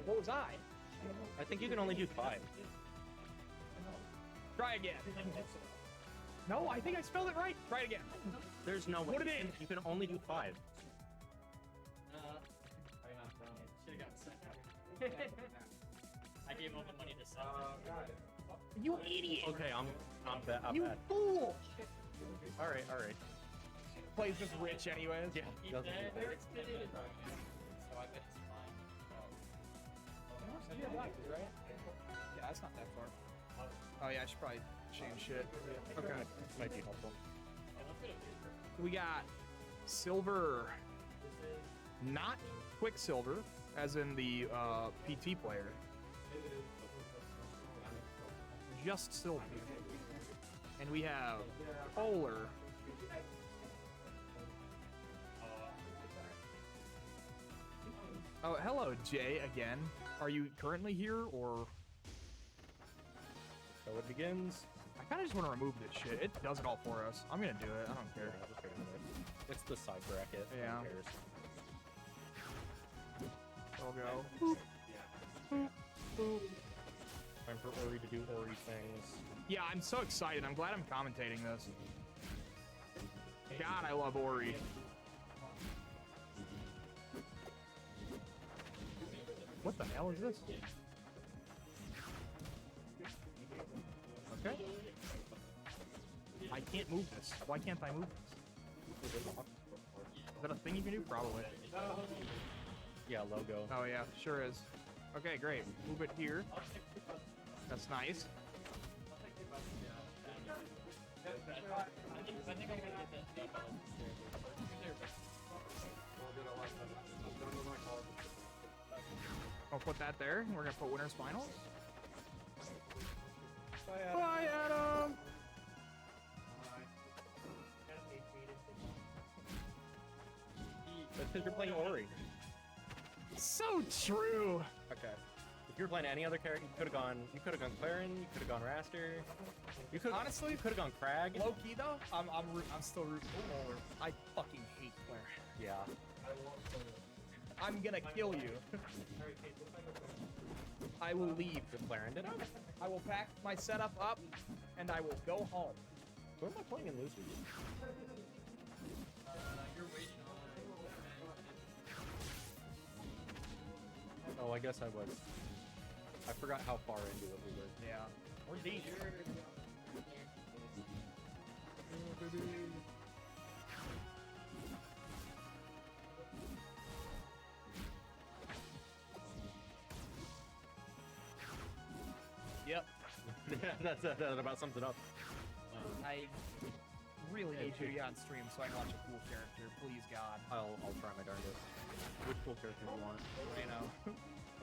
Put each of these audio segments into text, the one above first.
What was I? I think you can only do 5. Try again. No, I think I spelled it right. Try it again. There's no way. Put it in. You can only do 5. Should've got second. I gave all the money to second. You idiot. Okay, I'm bad. You fool. All right. Plays just rich anyways. Yeah. So I bet it's fine. Right? Yeah, that's not that far. Oh yeah, I should probably change shit. Okay. Might be helpful. We got Sylvr. Not Quicksilver, as in the PT player. Just Sylvr. And we have P0lar. Oh, hello, Jay, again. Are you currently here, or...? So it begins. I kind of just want to remove this shit. It does it all for us. I'm gonna do it. I don't care. It's the side bracket. Yeah. Who cares? I'll go. Time for Ori to do Ori things. Yeah, I'm so excited. I'm glad I'm commentating this. God, I love Ori. What the hell is this? Okay. I can't move this. Why can't I move this? Is that a thing you can do? Probably. Yeah, logo. Oh yeah, sure is. Okay, great. Move it here. That's nice. I think I'm gonna get that. I'll put that there. We're gonna put winners finals. Bye, Adam. That's because you're playing Ori. So true. Okay. If you were playing any other character, you could have gone Clarin, you could have gone Raster. You could Honestly, you could have gone Crag. low key though, I'm still rooting for P0lar. I fucking hate Claire. Yeah. I'm gonna kill you. I will leave. Good Clarin did it. I will pack my setup up, and I will go home. Who am I playing in losers? You're waiting on. Oh, I guess I was. I forgot how far into it we were. Yeah. We're deep. Yep. Yeah, that about sums it up. I really need you to be on stream so I can watch a cool character. Please, God. I'll try my darndest. Which cool character do you want? You know.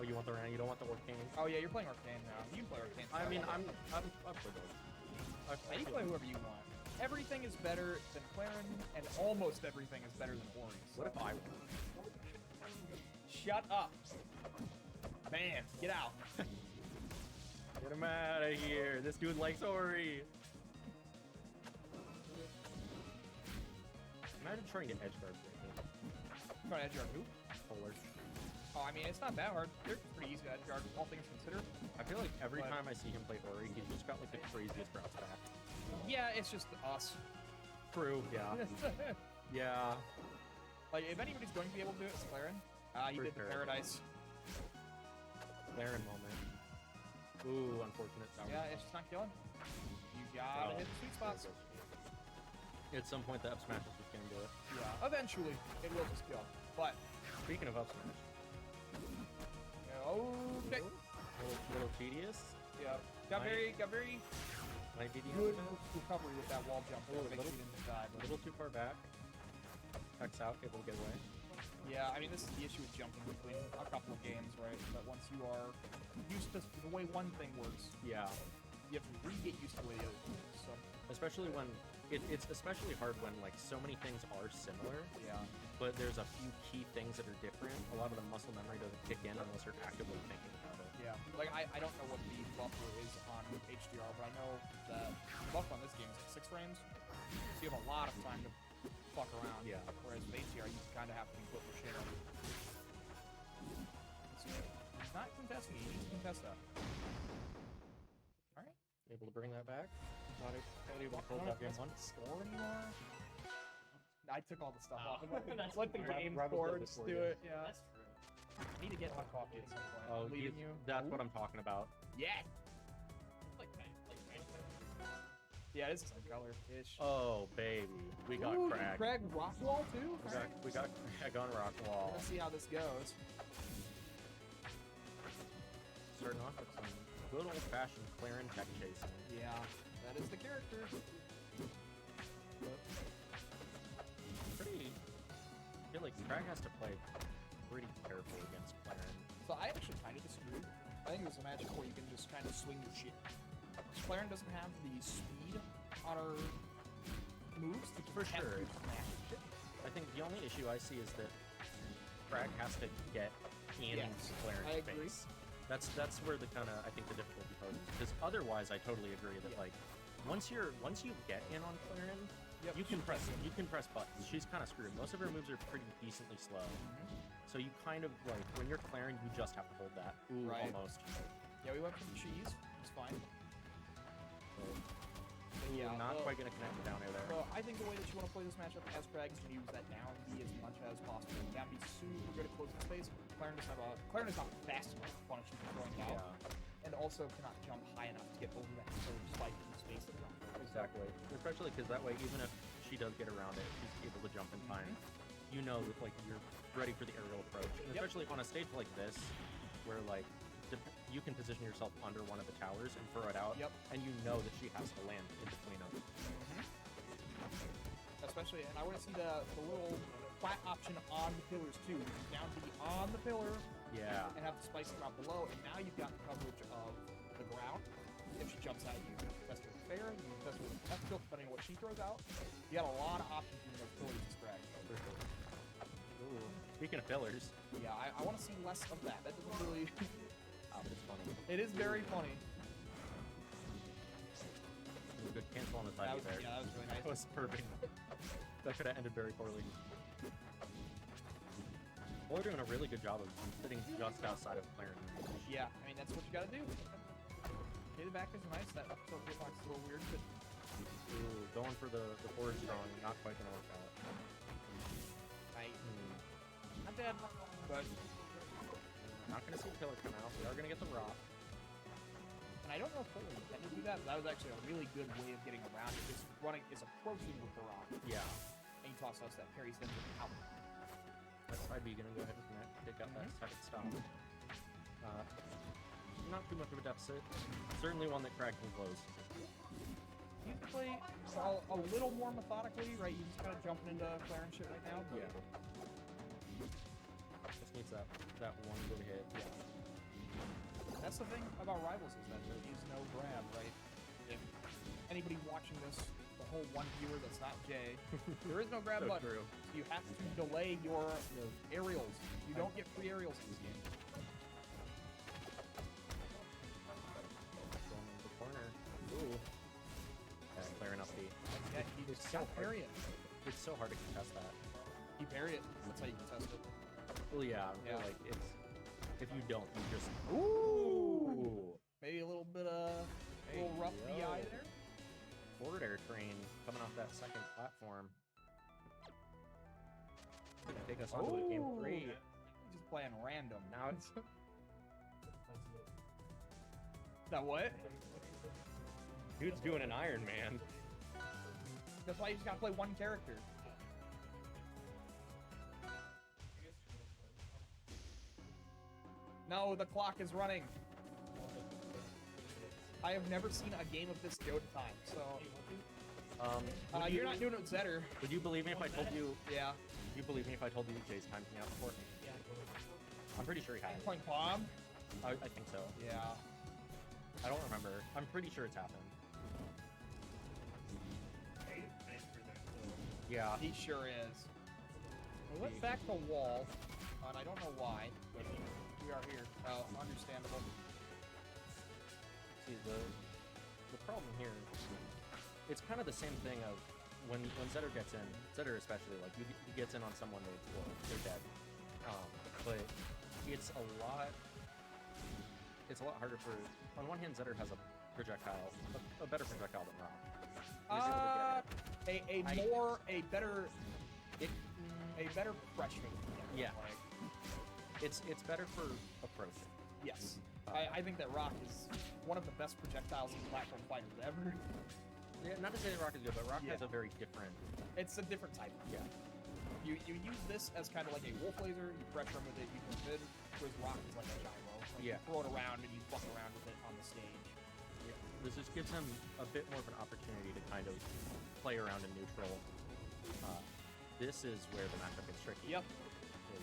Oh, you want the you don't want the Arcane? Oh yeah, you're playing Arcane now. You can play Arcane. I mean, I'm for those. You can play whoever you want. Everything is better than Clarin, and almost everything is better than Ori. What if I won? Shut up. Man, get out. Get him out of here. This dude likes Ori. Imagine trying to get edge guard. Trying to edge guard who? P0lar. Oh, I mean, it's not that hard. They're pretty easy to edge guard, all things considered. I feel like every time I see him play Ori, he's just got like the craziest bounce back. Yeah, it's just us. True. Yeah. Yeah. Like, if anybody's going to be able to do it, it's Clarin. He For did sure. the Paradise. Clarin moment. Ooh, unfortunate. Yeah, it's just not killing. You gotta hit the sweet spots. At some point, the up smash is just gonna do it. Yeah, eventually, it will just kill. But, Speaking of up smash, okay. a little tedious. Yeah, got very Might be the good end of it. recovery with that wall jump. Oh, Make sure you didn't die, A but little too far back. X out, able to get away. yeah, I mean, this is the issue with jumping between a couple of games, right? But once you are used to the way one thing works, Yeah. you have to get used to the way the other thing works. So, Especially when it's especially hard when like so many things are similar, yeah. but there's a few key things that are different. A lot of the muscle memory doesn't kick in unless you're actively thinking about it. Yeah, like I don't know what the buffer is on HDR, but I know that the buffer on this game is like 6 frames, so you have a lot of time to fuck around. Yeah. Whereas with HDR, you kind of have to put your shit on. It's not contest me. He needs to contest that. All right. Able to bring that back. Not able to I hold don't know that if game that's one. the score anymore. I took all the stuff Oh. off of it. That's Let the fine. game Rivals score does it just for do you. it. Yeah. That's true. I need to get my coffee at some point. Oh, I'm leaving you. that's what I'm talking about. Yeah. Like Yeah, it is the same color-ish. Oh, baby. We got Ooh, Crag. Crag Rockwall too? We got Crag on Rockwall. Let's see how this goes. Starting off with some good old-fashioned clearing tech chasing. Yeah, that is the character. Pretty. I feel like Crag has to play pretty careful against Claren. So I actually kind of disagree. I think there's a magic where you can just kind of swing your shit. Claren doesn't have the speed on her moves to For have sure. good smash shit. I think the only issue I see is that Crag has to get in Yes, Claren's I agree. face. That's where the kind of I think the difficulty poses. Because otherwise, I totally agree that Yeah. like once you get in on Claren, Yep, you can press buttons. She's kind of screwed. Most of her moves are pretty decently slow. So you kind of like when you're Claren, you just have to hold that. Ooh, Right. almost. Yeah, we went for the cheese. It's fine. Ooh, Yeah, not well- quite gonna connect the down air there. So I think the way that you want to play this matchup as Crag is to use that down B as much as possible. Down B super good at closing space. Claren is not fast enough to punish you for throwing out, Yeah, and also cannot jump high enough to get over that surge spike in the space that jump. exactly. Especially because that way, even if she does get around it, she's able to jump in time. You know that like you're ready for the aerial approach, and Yep. especially on a stage like this, where like you can position yourself under one of the towers and throw it out, Yep. and you know that she has to land in between them. Especially, and I want to see the little flat option on the pillars too. Down B on the pillar Yeah. and have the spikes drop below, and now you've got the coverage of the ground. If she jumps out, you can test her with fair, you can test her with test tilt, depending on what she throws out. You got a lot of options using those pillars to Crag. For sure. Ooh. Speaking of pillars, Yeah, I want to see less of that. That doesn't really. it's funny. It is very funny. Good cancel on the side there. Yeah, that was really That nice. was perfect. That could have ended very poorly. Well, they're doing a really good job of sitting just outside of Claren. Yeah, I mean, that's what you gotta do. Okay, the back is nice. That up tilt hitbox is a little weird, but Ooh, going for the forward strong, not quite gonna work out. not bad. But, Not gonna see the pillar come out. We are gonna get the rock. and I don't know if Polar intended to do that, but that was actually a really good way of getting around it. It's approaching with the rock, Yeah. and you toss us that parries then out. That side B gonna go ahead and connect. Take out that second stop. Not too much of a deficit. Certainly one that Crag can close. You can play a little more methodically, right? You're just kind of jumping into Claren shit right now. But Just needs that one good hit. Yeah. That's the thing about Rivals is that there is no grab, right? If anybody watching this, the whole one viewer that's not Jay, there is no grab So button. true. So you have to delay your aerials. You don't get free aerials in this game. Going into the corner. Ooh. That's clearing up the. Yeah, you It's just so can't parry it. It's so hard to contest that. You parry it. That's how you can test it. Well, yeah. Yeah. Like it's. If you don't, you just. Ooh! Maybe a little bit of little rough yo. DI there. Forward air train coming off that second platform. Gonna take us onto a game 3. Just playing random. Now it's. That what? Dude's doing an Iron Man. That's why you just gotta play one character. No, the clock is running. I have never seen a game of this go to time, so... Would you're not doing it with Zetter. Would you believe me if I told you? Yeah. Would you believe me if I told you Jay's timed me out before? I'm pretty sure he has. Playing Bomb? I think so. Yeah. I don't remember. I'm pretty sure it's happened. Yeah. He sure is. We went back to wall, and I don't know why, but we are here. Oh, understandable. See, the problem here, it's kind of the same thing of when Zetter gets in, Zetter especially, like, he gets in on someone they explore, they're dead. But it's a lot it's a lot harder for. On one hand, Zetter has a projectile, a better projectile than Rock. He's able to get it. A better pressure. Yeah. Like, It's better for approaching. yes. I think that Rock is one of the best projectiles in platform fighters ever. Yeah, not to say that Rock is good, but Rock Yeah. has a very different. It's a different type. Yeah. You use this as kind of like a wolf laser. You pressure him with it. You can mid. Whereas Rock is like a gyro. Like Yeah. You throw it around and you fuck around with it on the stage. Yeah. This just gives him a bit more of an opportunity to kind of play around in neutral. This is where the matchup gets tricky. Yep.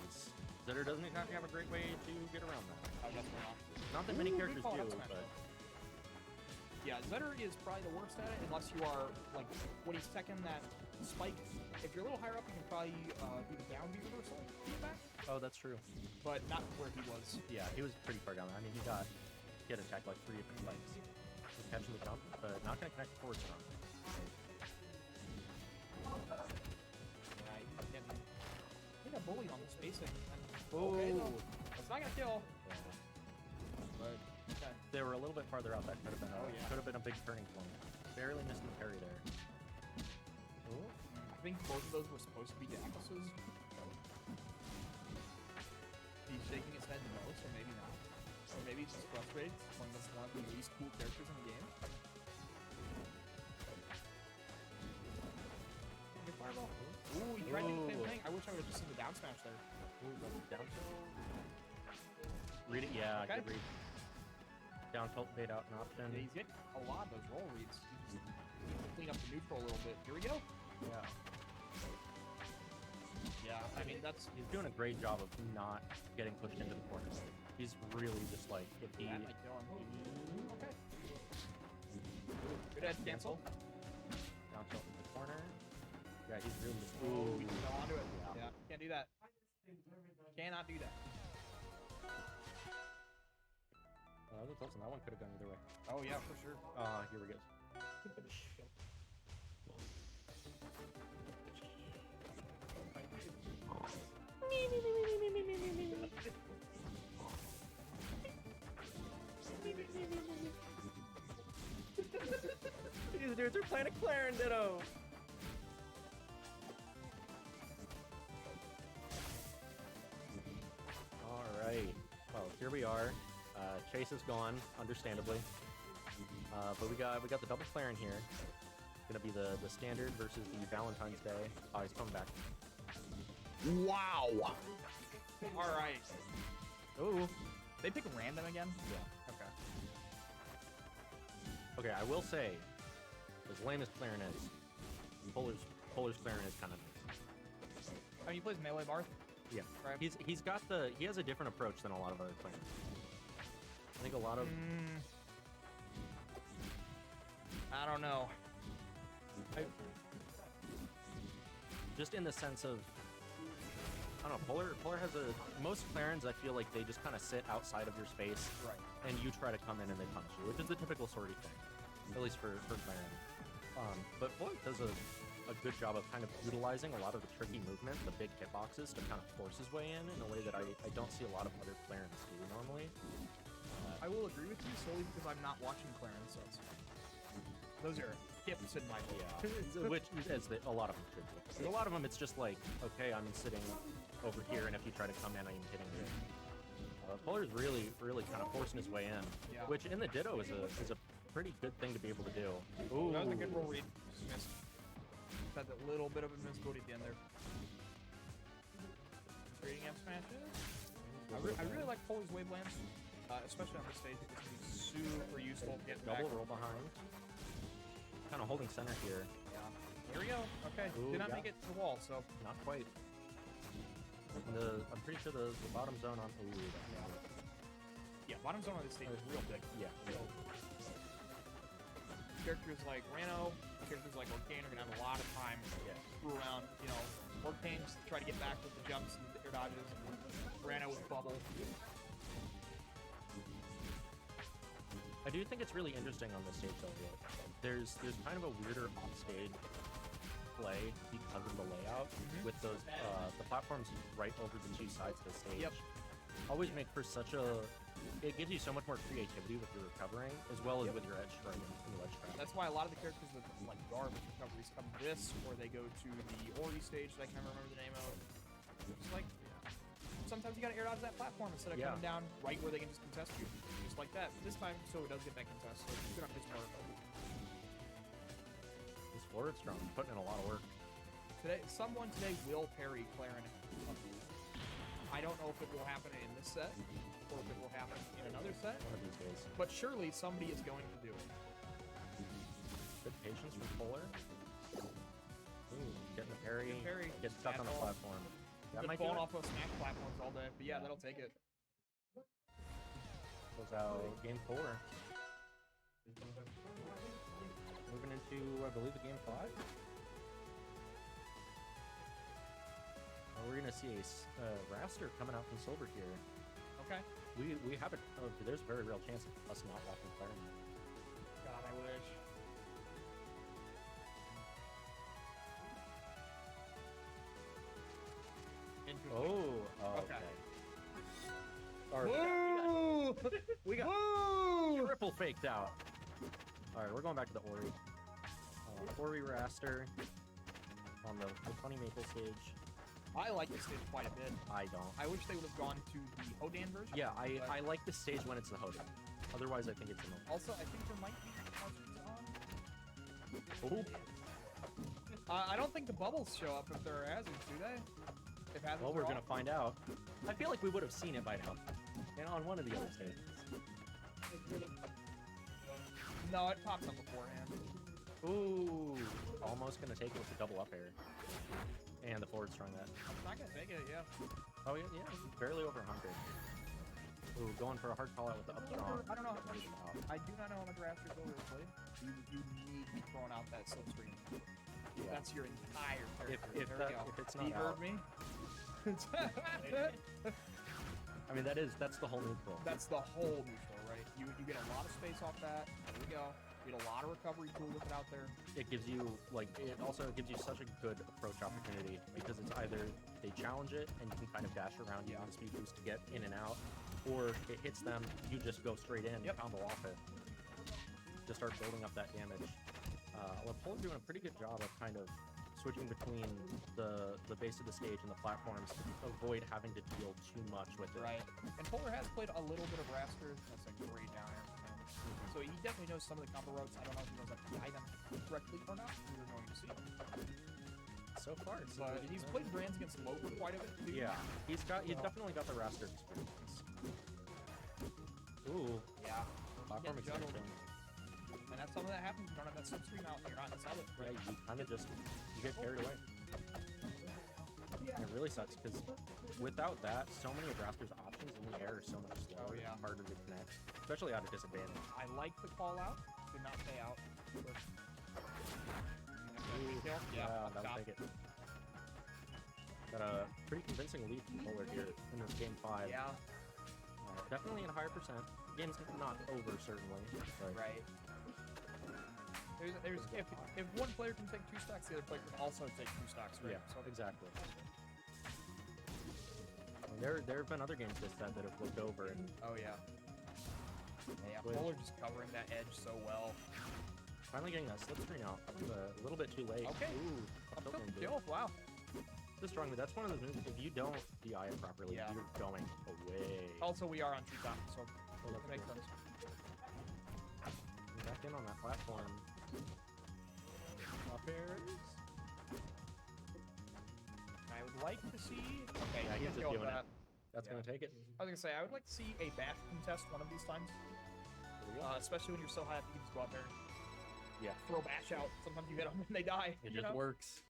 Is Zetter doesn't exactly have a great way to get around that. Oh, that's not. Not that many Ooh, characters good call, do, up smash. but Yeah, Zetter is probably the worst at it unless you are like when he's teching that spike. If you're a little higher up, you can probably do the down B reversal feedback, oh, that's true. but not where he was. Yeah, he was pretty far down. I mean, he had attacked like 3 different spikes. He's catching the jump, but not gonna connect forward strong. I think I bullied on the spacing. Oh. Okay, though. It's not gonna kill. Yeah. But okay. They were a little bit farther out. That could have been. Oh, yeah. Could have been a big turning point. Barely missed the parry there. Oh. I think both of those were supposed to be Dactyluses. He's shaking his head no, so maybe not. Or maybe he's just frustrated. He's one of the least cool characters in the game. Good fireball. Ooh, he tried to do the same Ooh. thing. I wish I would have just seen the down smash there. Ooh, down tilt. Read it, yeah, Okay. good read. Down tilt bait out an option. Yeah, he's getting a lot of those roll reads. He just needs to clean up the neutral a little bit. Here we go. Yeah. Yeah, I mean, that's... He's doing a great job of not getting pushed into the corner. He's really just like, if he... That might kill him. Okay. Good edge cancel. Down tilt in the corner. Yeah, he's really just... Ooh, we Ooh. fell onto it. Yeah. Yeah, can't do that. Cannot do that. That was close, and that one could have gone either way. Oh, yeah, for sure. Here we go. These dudes are playing a Claren Ditto! Alright. Well, here we are. Chase is gone, understandably. But we got the double Claren here. Gonna be the standard versus the Valentine's Day. Oh, he's coming back. Wow. All right. Ooh. They pick random again? Yeah. Okay. Okay, I will say, as lame as Claren is, Polar's Claren is kind of nice. I mean, he plays melee Barth. Yeah. Right. He has a different approach than a lot of other Clarens. I think a lot of I don't know. just in the sense of, I don't know, Polar has most Clarens, I feel like they just kind of sit outside of your space, Right. and you try to come in and they punish you, which is the typical sortie thing, at least for Claren. But Polar does a good job of kind of utilizing a lot of the tricky movement, the big hitboxes, to kind of force his way in a way that I don't see a lot of other Clarens do normally. I will agree with you solely because I'm not watching Clarence sets. Those are hips in my book. Yeah, which is a lot of them should be. A lot of them, it's just like, okay, I'm sitting over here, and if you try to come in, I'm hitting you. Polar's really kind of forcing his way in, Yeah. which in the Ditto is a pretty good thing to be able to do. Ooh. That was a good roll read. Just missed. Had that little bit of a miscode at the end there. Trading F smashes. I really like Polar's wavelands, especially on this stage. It's going to be super useful to get back. Double roll behind. Kind of holding center here. Yeah. Here we go. Okay. Ooh, Did not yeah. make it to the wall, so. Not quite. I'm pretty sure the bottom zone on. Ooh, Yeah, bottom zone on this stage is real big. yeah. Characters like Rano, characters like Orcane are going to have a lot of time Yeah. screw around. You know, Orcane just try to get back with the jumps and the air dodges, and Rano with bubble. I do think it's really interesting on this stage though. There's kind of a weirder offstage play because of the layout with those the platforms right over the two sides of the stage. Yep. Always make for such a it gives you so much more creativity with your recovering, as well as Yep. with your edge strike and your edge trap. That's why a lot of the characters with like garbage recoveries come this, or they go to the Ori stage that I can never remember the name of. Just like sometimes you gotta air dodge that platform instead of Yeah. coming down right where they can just contest you, just like that. This time, so it does get that contest. So it's good on his part. This forward strong, putting in a lot of work. Someone today will parry Clarin. I don't know if it will happen in this set or if it will happen in another set, One of these days. but surely somebody is going to do it. Good patience from P0lar. Ooh, getting the parry. Good parry. Gets stuck on the Asshole. platform. That Been might do falling it. off of Smash platforms all day, but yeah, that'll take it. Close out game 4. Moving into, I believe, the game 5. We're gonna see a raster coming out from Sylvr here. Okay. We have it. Oh, there's a very real chance of us not walking Clarin. God, I wish. Interesting. Oh, Okay. All right, Woo! we got Woo! triple faked out. All right, we're going back to the Ori. Ori raster on the funny maple stage. I like this stage quite a bit. I don't. I wish they would have gone to the Hodan version. Yeah, but I like the stage when it's the Hodan. Otherwise, I think it's the Also, I think there might be hazards on. Oh, I don't think the bubbles show up if there are hazards, do they? If hazards well, are we're off? gonna find out. I feel like we would have seen it by now. And on one of the other stages. No, it pops up beforehand. Ooh, almost gonna take it with the double up air. And the forward strong that. It's not gonna take it, yeah. Oh yeah, barely over 100. Ooh, going for a hard call out with the up strong. I don't know how much. I do not know how much Raptor Builder is played. You need to be throwing out that slipstream. Yeah. That's your entire character. If There we go. it's not He out, heard me. I mean that's the whole neutral. That's the whole neutral, right? You get a lot of space off that. There we go. You get a lot of recovery tool with it out there. It gives you it also gives you such a good approach opportunity because it's either they challenge it and you can kind of dash around you on speed boost to get in and out, or it hits them, you just go straight in, Yep. combo off it, to start building up that damage. Well, P0lar doing a pretty good job of kind of switching between the base of the stage and the platforms to avoid having to deal too much with it. Right. And P0lar has played a little bit of Raster. That's a great down air from him. So he definitely knows some of the combo routes. I don't know if he knows how to guide them correctly or not. We're going to see. So far, it's But he's played brands against Loper quite a bit too. yeah, he's definitely got the raster experience. Ooh, Yeah. platform Getting juggled. extension. And that's something that happens. You don't have that slipstream out. You're not inside it. Yeah, you kind of just you get carried away. And it really sucks because without that, so many of Raster's options in the air are so much slower, Oh, yeah. harder to connect, especially at a disadvantage. I like the call out. Did not pay out. But... Yeah, up that'll top. take it. Got a pretty convincing lead from P0lar here in this game 5. Yeah. Definitely at a higher percent. Game's not over certainly, but Right. There's if one player can take 2 stocks, the other player can also take 2 stocks, right? yeah, So exactly. And there have been other games this set that have looked over, and Oh yeah. Yeah, Which- P0lar just covering that edge so well. finally getting that slipstream out a little bit too late. Okay. Ooh, Took still the good. kill. Wow. Just strongly, that's one of those moves. If you don't DI it properly, Yeah. you're going away. Also, we are on treetop, so Oh, it makes cool. sense. Back in on that platform. Up airs. I would like to see. Okay, Yeah, he he's gets just killed doing for it. that. That's Yeah. gonna take it. I was gonna say I would like to see a bash contest one of these times, There we go. especially when you're so high up. You can just go out there, Yeah. throw bash out. Sometimes you hit them and they die. It you just know? works.